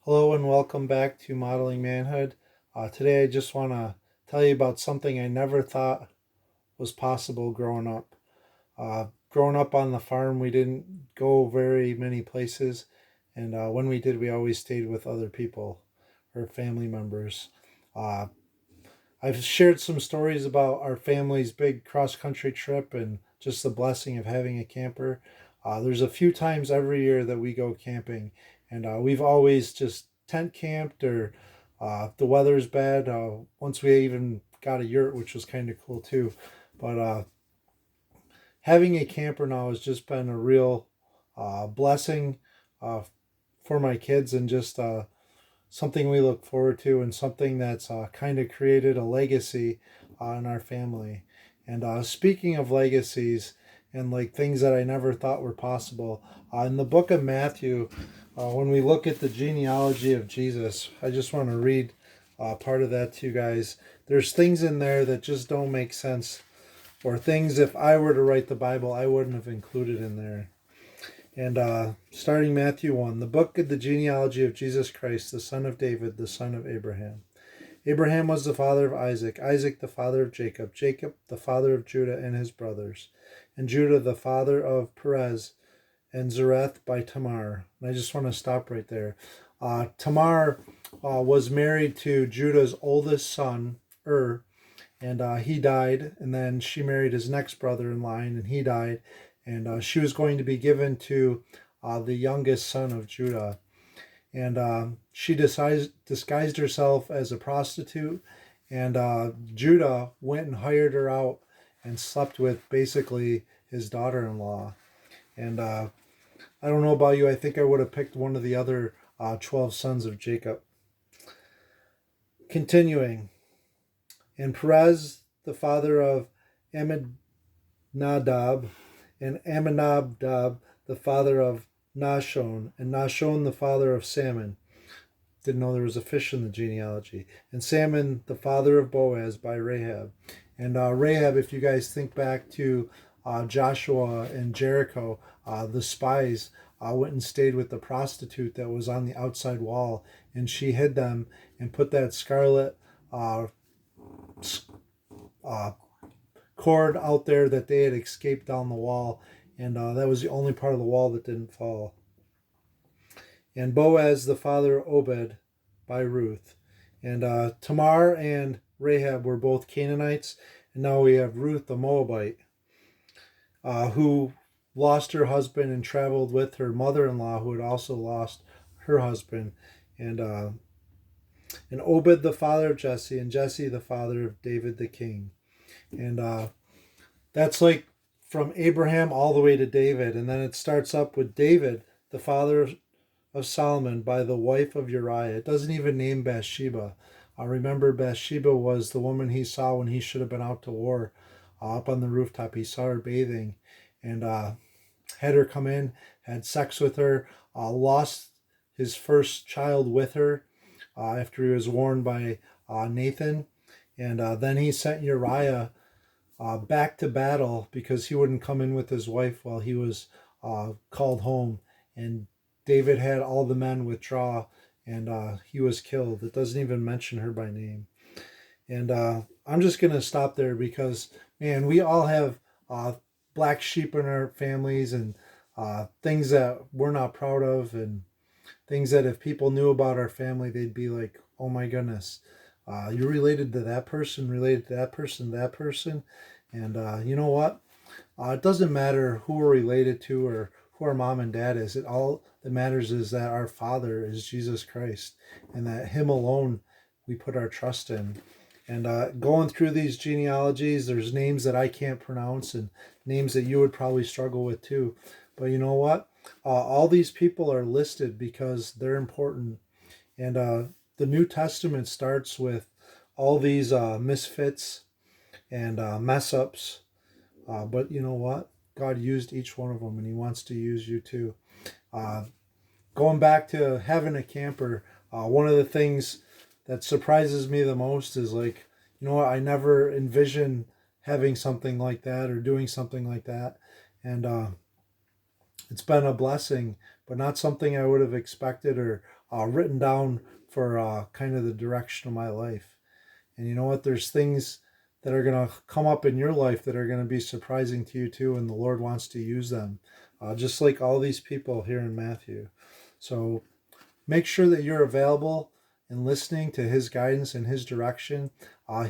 Hello and welcome back to Modeling Manhood. Today I just want to tell you about something I never thought was possible growing up. Growing up on the farm, we didn't go very many places, and when we did, we always stayed with other people or family members. Uh, I've shared some stories about our family's big cross country trip and just the blessing of having a camper. There's a few times every year that we go camping, and we've always just tent camped or if the weather's bad. Once we even got a yurt, which was kind of cool too. But having a camper now has just been a real blessing uh, for my kids and just something we look forward to and something that's kind of created a legacy in our family. And speaking of legacies and like things that I never thought were possible, in the book of Matthew, when we look at the genealogy of Jesus, I just want to read part of that to you guys. There's things in there that just don't make sense, or things if I were to write the Bible, I wouldn't have included in there. And starting Matthew 1, the book of the genealogy of Jesus Christ, the son of David, the son of Abraham. Abraham was the father of Isaac, Isaac the father of Jacob, Jacob the father of Judah and his brothers, and Judah the father of Perez and Zereth by Tamar. And I just want to stop right there. Tamar was married to Judah's oldest son, and he died, and then she married his next brother in line, and he died, and she was going to be given to the youngest son of Judah. And she disguised herself as a prostitute, and Judah went and hired her out and slept with basically his daughter-in-law. And I don't know about you, I think I would have picked one of the other 12 sons of Jacob. Continuing, and Perez, the father of Amminadab, and Amminadab, the father of Nahshon, and Nahshon, the father of Salmon. Didn't know there was a fish in the genealogy. And Salmon, the father of Boaz by Rahab. And Rahab, if you guys think back to Joshua and Jericho, the spies went and stayed with the prostitute that was on the outside wall, and she hid them and put that scarlet uh, cord out there that they had escaped down the wall, and that was the only part of the wall that didn't fall. And Boaz, the father of Obed by Ruth. And Tamar and Rahab were both Canaanites, and now we have Ruth the Moabite, who lost her husband and traveled with her mother-in-law, who had also lost her husband. And Obed the father of Jesse, and Jesse the father of David the king. And that's like from Abraham all the way to David. And then it starts up with David, the father of Solomon, by the wife of Uriah. It doesn't even name Bathsheba. Remember, Bathsheba was the woman he saw when he should have been out to war. Up on the rooftop, he saw her bathing and had her come in, had sex with her, lost his first child with her after he was warned by Nathan. And then he sent Uriah back to battle because he wouldn't come in with his wife while he was called home. And David had all the men withdraw, and he was killed. It doesn't even mention her by name. And I'm just going to stop there because, man, we all have black sheep in our families and things that we're not proud of, and things that if people knew about our family, they'd be like, oh my goodness, you're related to that person, related to that person, that person. And you know what? It doesn't matter who we're related to or who our mom and dad is. It all that matters is that our Father is Jesus Christ, and that Him alone we put our trust in. And going through these genealogies, there's names that I can't pronounce and names that you would probably struggle with too. But you know what? All these people are listed because they're important. And the New Testament starts with all these misfits and mess ups. But you know what? God used each one of them, and He wants to use you too. Going back to having a camper, one of the things that surprises me the most is like, you know what? I never envisioned having something like that or doing something like that. And it's been a blessing but not something I would have expected or written down for kind of the direction of my life. And you know what? There's things that are going to come up in your life that are going to be surprising to you too, and the Lord wants to use them, just like all these people here in Matthew. So make sure that you're available and listening to His guidance and His direction.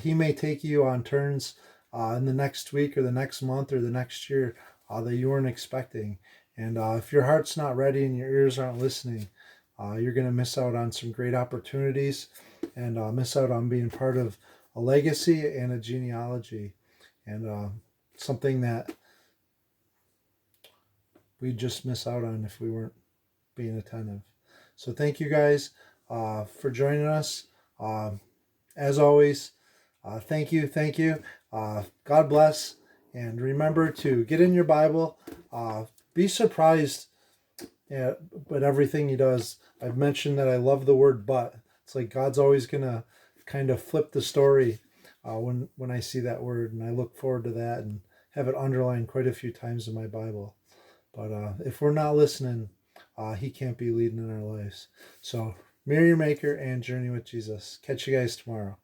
He may take you on turns in the next week or the next month or the next year that you weren't expecting. And if your heart's not ready and your ears aren't listening, you're going to miss out on some great opportunities and miss out on being part of a legacy and a genealogy, and something that we just miss out on if we weren't being attentive. So thank you guys for joining us. As always, thank you. God bless. And remember to get in your Bible. Be surprised at everything He does. I've mentioned that I love the word but. It's like God's always going to kind of flip the story when I see that word. And I look forward to that and have it underlined quite a few times in my Bible. But if we're not listening, He can't be leading in our lives. So, marry your Maker and journey with Jesus. Catch you guys tomorrow.